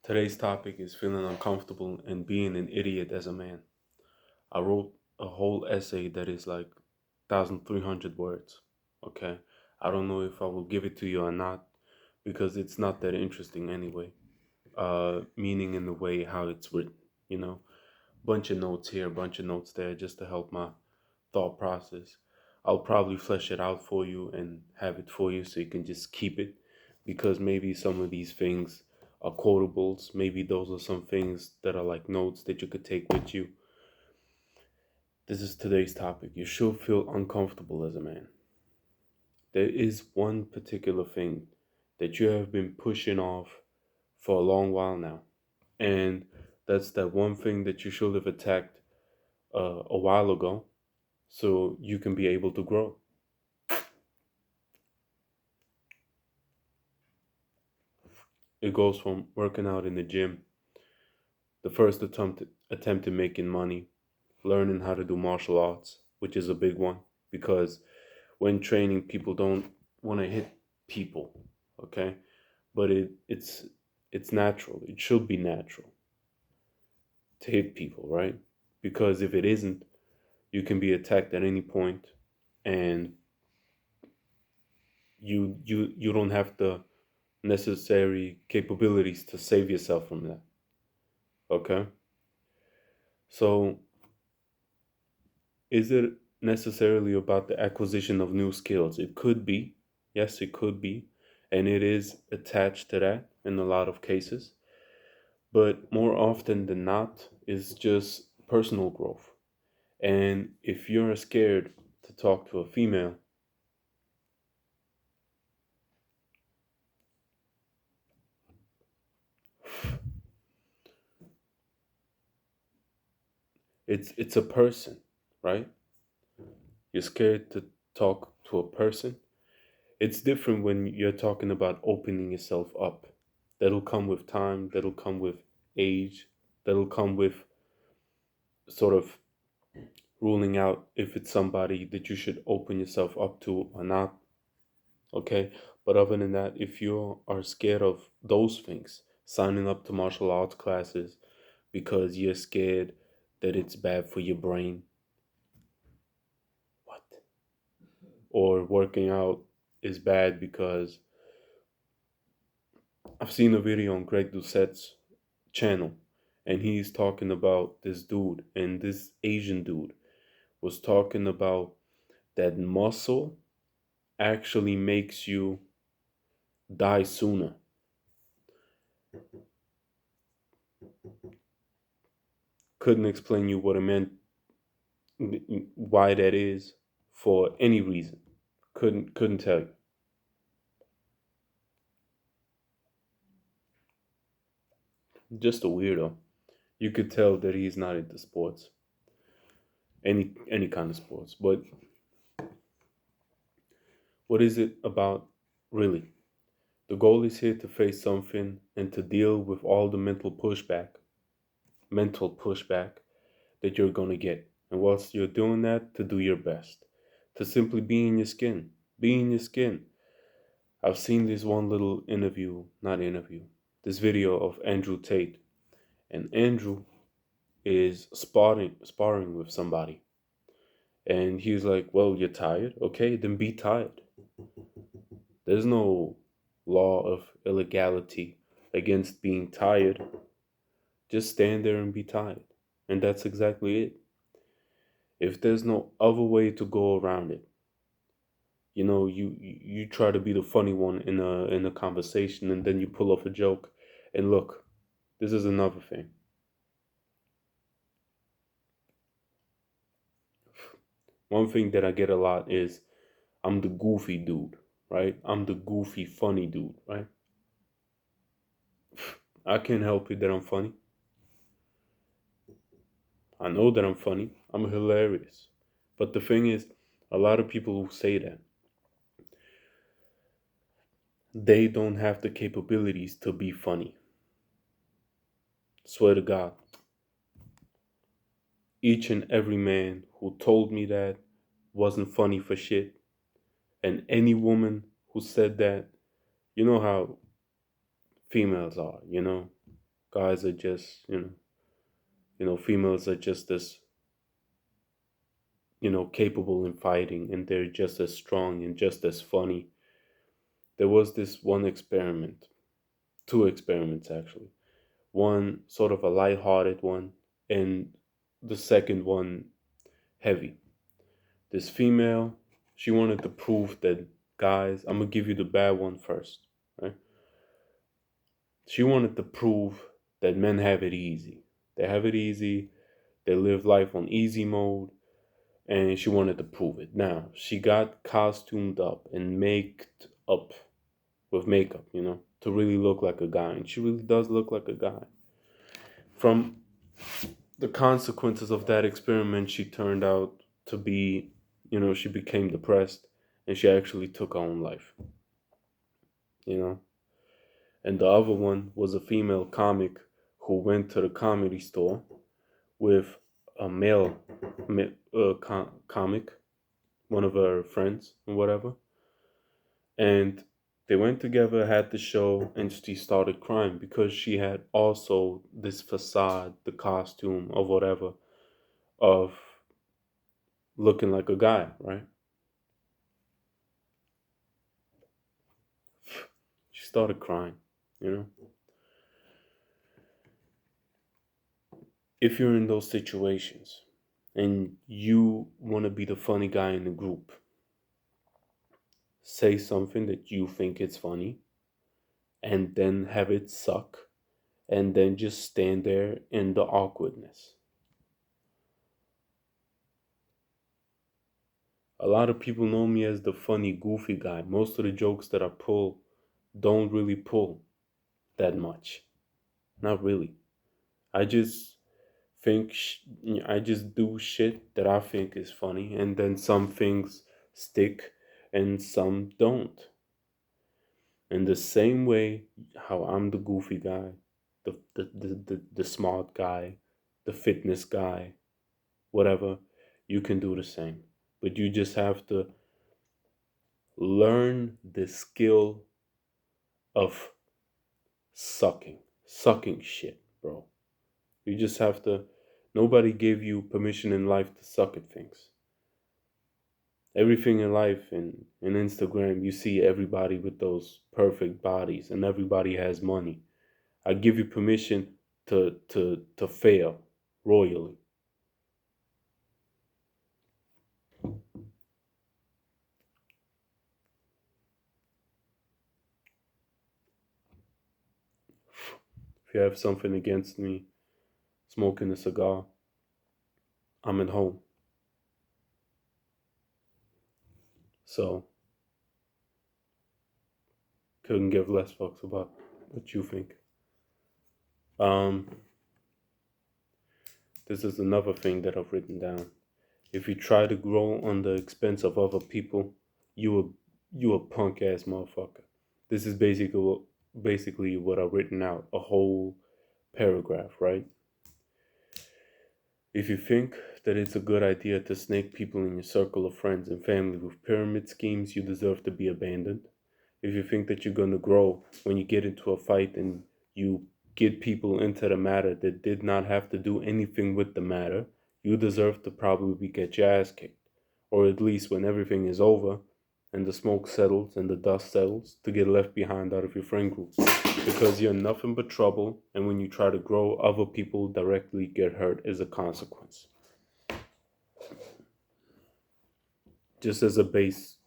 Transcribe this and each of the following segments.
Today's topic is feeling uncomfortable and being an idiot as a man. I wrote a whole essay that is like 1,300 words. Okay. I don't know if I will give it to you or not because it's not that interesting anyway. Meaning in the way how it's written, you know, bunch of notes here, bunch of notes there just to help my thought process. I'll probably flesh it out for you and have it for you so you can just keep it because maybe some of these things are quotables. Maybe those are some things that are like notes that you could take with you. This is today's topic. You should feel uncomfortable as a man. There is one particular thing that you have been pushing off for a long while now. And that's that one thing that you should have attacked a while ago so you can be able to grow. It goes from working out in the gym, the first attempt at making money, learning how to do martial arts, which is a big one because when training, people don't want to hit people, okay? But it's natural. It should be natural to hit people, right? Because if it isn't, you can be attacked at any point, and you don't have the necessary capabilities to save yourself from that. Okay? So is it necessarily about the acquisition of new skills? It could be. Yes, it could be. And it is attached to that in a lot of cases. But more often than not, it's just personal growth. And if you're scared to talk to a female, it's a person, right? You're scared to talk to a person. It's different when you're talking about opening yourself up. That'll come with time, that'll come with age, that'll come with sort of ruling out if it's somebody that you should open yourself up to or not. Okay. But other than that, if you are scared of those things, signing up to martial arts classes because you're scared that it's bad for your brain, what? Or working out is bad because I've seen a video on Greg Doucette's channel, and he's talking about this dude, and this Asian dude was talking about that muscle actually makes you die sooner. Couldn't explain you what it meant, why that is, for any reason. Couldn't tell you. Just a weirdo. You could tell that he's not into sports, any kind of sports. But what is it about, really? The goal is here to face something and to deal with all the mental pushback that you're going to get. And whilst you're doing that, to do your best, to simply be in your skin. Be in your skin. I've seen this one little not interview, this video of Andrew Tate. And Andrew is sparring with somebody. And he's like, well, you're tired? Okay, then be tired. There's no law of illegality against being tired. Just stand there and be tired. And that's exactly it. If there's no other way to go around it, you try to be the funny one in a conversation, and then you pull off a joke. And look, this is another thing. One thing that I get a lot is I'm the goofy dude, right? I'm the goofy funny dude, right? I can't help it that I'm funny. I know that I'm funny. I'm hilarious. But the thing is, a lot of people who say that, they don't have the capabilities to be funny. Swear to God. Each and every man who told me that wasn't funny for shit. And any woman who said that, you know how females are, guys are just, females are just as, capable in fighting, and they're just as strong and just as funny. There was this one experiment, two experiments actually. One sort of a light-hearted one, and the second one heavy. This female, she wanted to prove that guys, I'm gonna give you the bad one first, right? She wanted to prove that men have it easy. They have it easy, they live life on easy mode, and she wanted to prove it. Now, she got costumed up and made up with makeup, to really look like a guy. And she really does look like a guy. From the consequences of that experiment, she turned out to be, she became depressed and she actually took her own life, you know. And the other one was a female comic who went to the comedy store with a male comic, one of her friends or whatever. And they went together, had the show, and she started crying because she had also this facade, the costume or whatever, of looking like a guy, right? She started crying, you know? If you're in those situations and you want to be the funny guy in the group, say something that you think is funny and then have it suck and then just stand there in the awkwardness. A lot of people know me as the funny, goofy guy. Most of the jokes that I pull don't really pull that much. Not really. I just think, I just do shit that I think is funny, and then some things stick and some don't. In the same way, how I'm the goofy guy, the smart guy, the fitness guy, whatever, you can do the same. But you just have to learn the skill of sucking shit, bro. You just have to. Nobody gave you permission in life to suck at things. Everything in life and in Instagram, you see everybody with those perfect bodies, and everybody has money. I give you permission to fail royally. If you have something against me, smoking a cigar, I'm at home. So couldn't give less fucks about what you think. Um, this is another thing that I've written down. If you try to grow on the expense of other people, you a you a punk ass motherfucker. This is basically what I've written out, a whole paragraph, right? If you think that it's a good idea to snake people in your circle of friends and family with pyramid schemes, you deserve to be abandoned. If you think that you're going to grow when you get into a fight and you get people into the matter that did not have to do anything with the matter, you deserve to probably get your ass kicked. Or at least when everything is over and the smoke settles and the dust settles, to get left behind out of your friend group. Because you're nothing but trouble, and when you try to grow, other people directly get hurt as a consequence. Just as a base,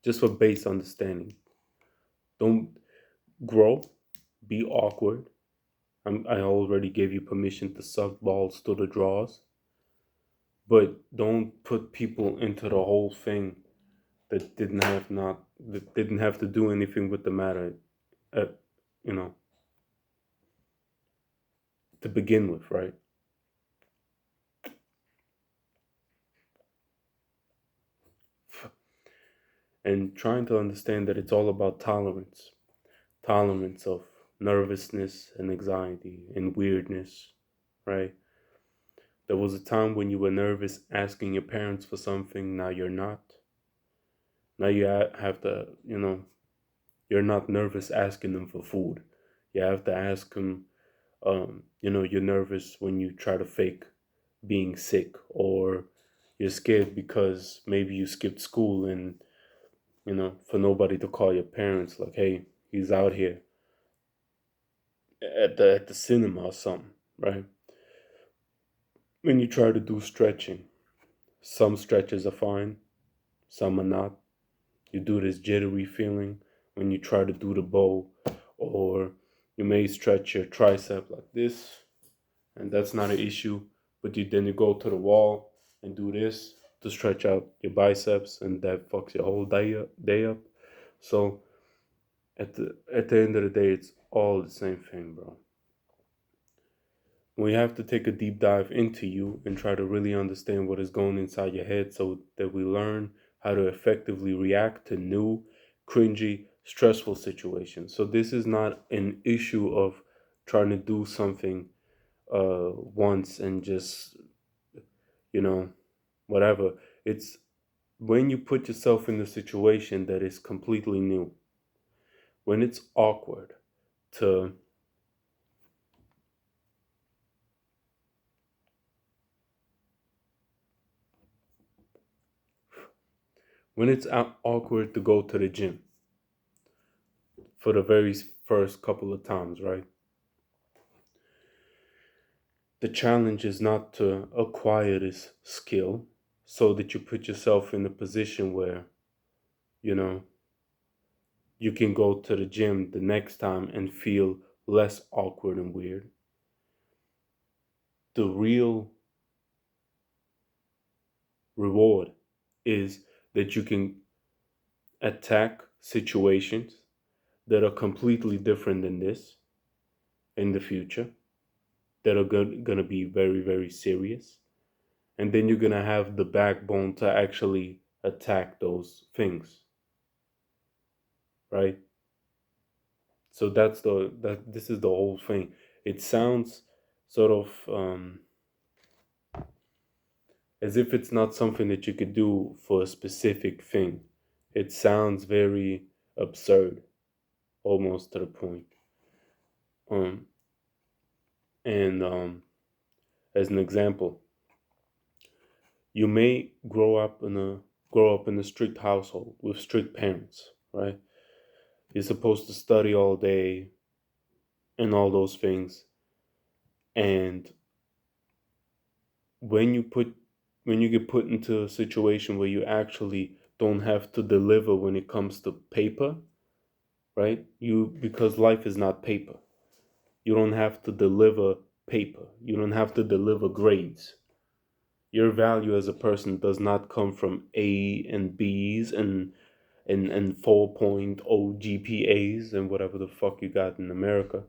just for base understanding. Don't grow, be awkward. I already gave you permission to suck balls to the draws, but don't put people into the whole thing that didn't have to do anything with the matter, at, you know, to begin with, right? And trying to understand that it's all about tolerance of nervousness and anxiety and weirdness, right? There was a time when you were nervous asking your parents for something, now you're not. Now you have to, you're not nervous asking them for food. You have to ask them, you're nervous when you try to fake being sick, or you're scared because maybe you skipped school and, for nobody to call your parents, like, hey, he's out here at the cinema or something, right? When you try to do stretching, some stretches are fine, some are not. You do this jittery feeling when you try to do the bow, or you may stretch your tricep like this, and that's not an issue. But then you go to the wall and do this to stretch out your biceps, and that fucks your whole day up. So at the end of the day, it's all the same thing, bro. We have to take a deep dive into you and try to really understand what is going inside your head so that we learn how to effectively react to new, cringy, stressful situations. So this is not an issue of trying to do something once and just, you know, whatever. It's when you put yourself in a situation that is completely new, when it's awkward to awkward to go to the gym for the very first couple of times, right? The challenge is not to acquire this skill so that you put yourself in a position where, you know, you can go to the gym the next time and feel less awkward and weird. The real reward is that you can attack situations that are completely different than this in the future, that are going to be very, very serious. And then you're going to have the backbone to actually attack those things, right? So this is the whole thing. It sounds sort of as if it's not something that you could do for a specific thing. It sounds very absurd, almost to the point. Um, and as an example, you may grow up in a strict household with strict parents, right? You're supposed to study all day and all those things. And when you put when you get put into a situation where you actually don't have to deliver when it comes to paper, right? Because life is not paper. You don't have to deliver paper. You don't have to deliver grades. Your value as a person does not come from A and B's and 4.0 GPAs and whatever the fuck you got in America.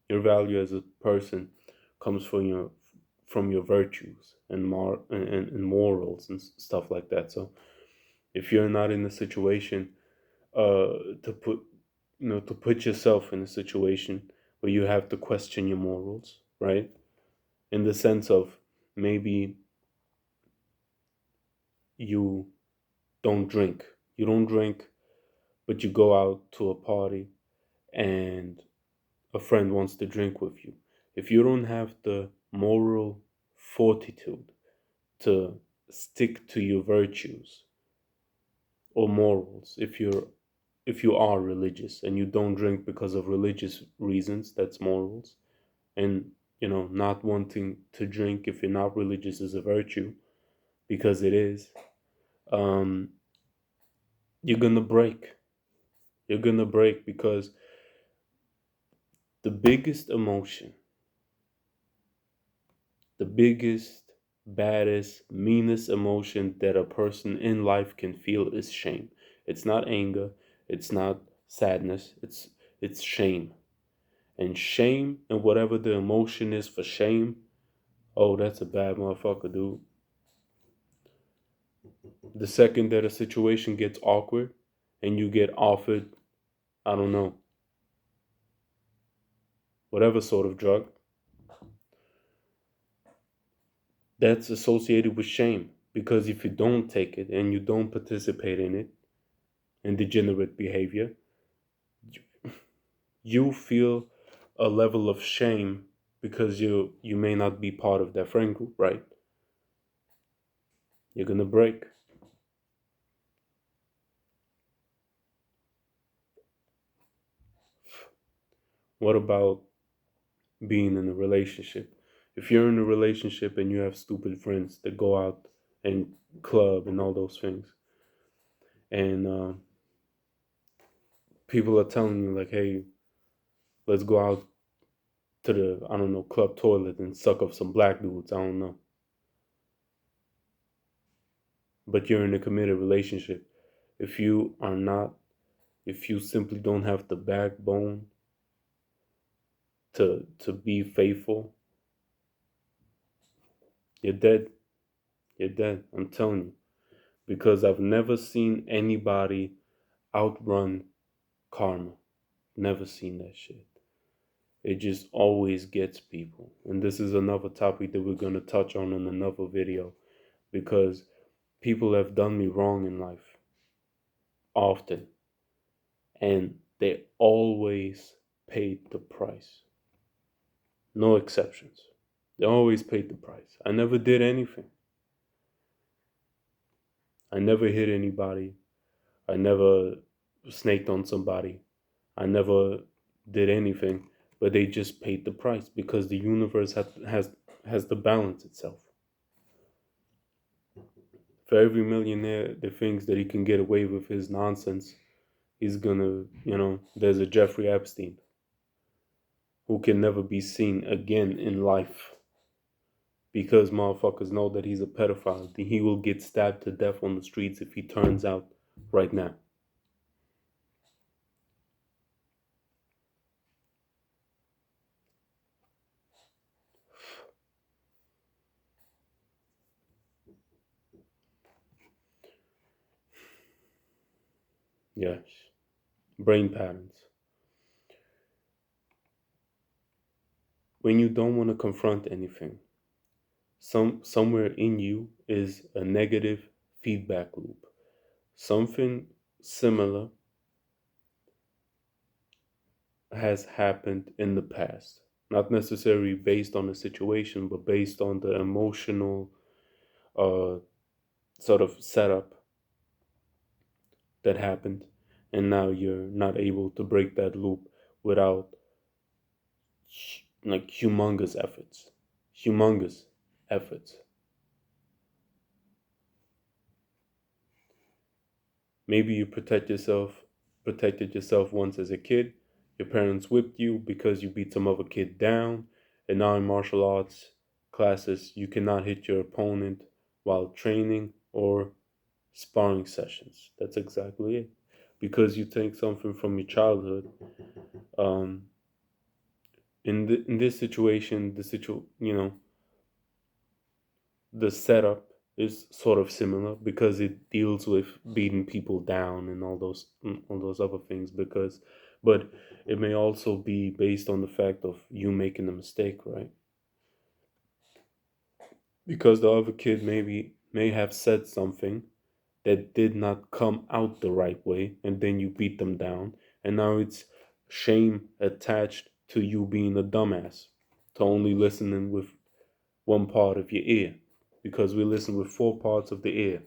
Your value as a person comes from your virtues and and morals and stuff like that. So if you're not in a situation to put yourself in a situation where you have to question your morals, right? In the sense of maybe you you don't drink, but you go out to a party and a friend wants to drink with you. If you don't have the moral fortitude to stick to your virtues or morals, if you are religious and you don't drink because of religious reasons, that's morals. And not wanting to drink if you're not religious is a virtue, because it is. um you're gonna break. You're gonna break because the biggest emotion, the biggest, baddest, meanest emotion that a person in life can feel is shame. It's not anger, it's not sadness, it's shame. And shame, and whatever the emotion is for shame, oh, that's a bad motherfucker, dude. The second that a situation gets awkward and you get offered, I don't know, whatever sort of drug, that's associated with shame. Because if you don't take it and you don't participate in it, and degenerate behavior, you feel a level of shame because you may not be part of that friend group, right? You're gonna break. What about being in a relationship? If you're in a relationship and you have stupid friends that go out and club and all those things, and people are telling you like, "Hey, let's go out to the I don't know club toilet and suck up some black dudes." I don't know, but you're in a committed relationship. If you are not, if you simply don't have the backbone to be faithful, you're dead. You're dead. I'm telling you, because I've never seen anybody outrun karma. Never seen that shit. It just always gets people. And this is another topic that we're going to touch on in another video because people have done me wrong in life often, and they always paid the price. No exceptions. They always paid the price. I never did anything. I never hit anybody. I never snaked on somebody. I never did anything, but they just paid the price because the universe has to balance itself. For every millionaire that thinks that he can get away with his nonsense, he's gonna, there's a Jeffrey Epstein who can never be seen again in life because motherfuckers know that he's a pedophile. He will get stabbed to death on the streets if he turns out right now. Yes. Brain patterns. When you don't want to confront anything, somewhere in you is a negative feedback loop. Something similar has happened in the past. Not necessarily based on the situation, but based on the emotional uh, sort of setup that happened. And now you're not able to break that loop without like humongous efforts. Humongous efforts. Maybe you protected yourself once as a kid. Your parents whipped you because you beat some other kid down. And now in martial arts classes, you cannot hit your opponent while training or sparring sessions. That's exactly it. Because you take something from your childhood. Um, in this situation, the setup is sort of similar because it deals with beating people down and all those other things but it may also be based on the fact of you making a mistake, right? Because the other kid may have said something that did not come out the right way and then you beat them down and now it's shame attached to you being a dumbass, to only listening with one part of your ear, because we listen with four parts of the ear.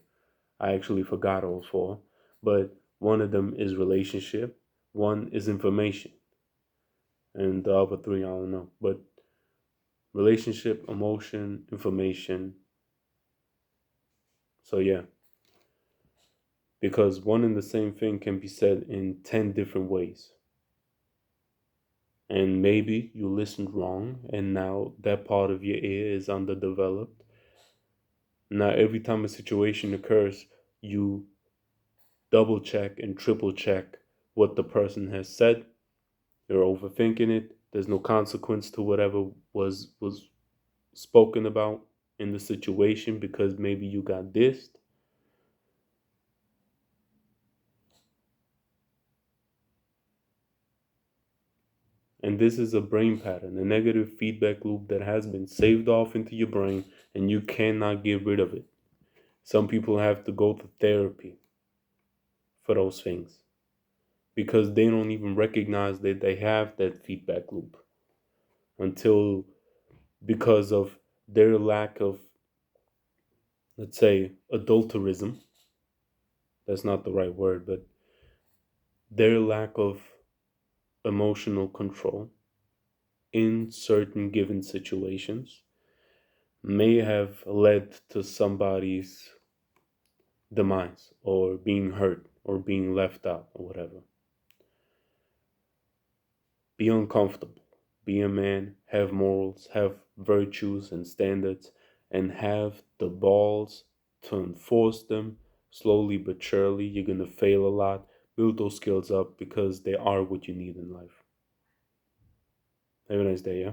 I actually forgot all four, but one of them is relationship, one is information, and the other three I don't know. But relationship, emotion, information. So yeah, because one and the same thing can be said in 10 different ways. And maybe you listened wrong, and now that part of your ear is underdeveloped. Now, every time a situation occurs, you double check and triple check what the person has said. You're overthinking it. There's no consequence to whatever was spoken about in the situation because maybe you got dissed. And this is a brain pattern, a negative feedback loop that has been saved off into your brain and you cannot get rid of it. Some people have to go to therapy for those things because they don't even recognize that they have that feedback loop until because of their lack of, let's say, adulterism. That's not the right word, but their lack of emotional control in certain given situations may have led to somebody's demise or being hurt or being left out or whatever. Be uncomfortable. Be a man, have morals, have virtues and standards, and have the balls to enforce them slowly but surely. You're going to fail a lot. Build those skills up because they are what you need in life. Have a nice day, yeah?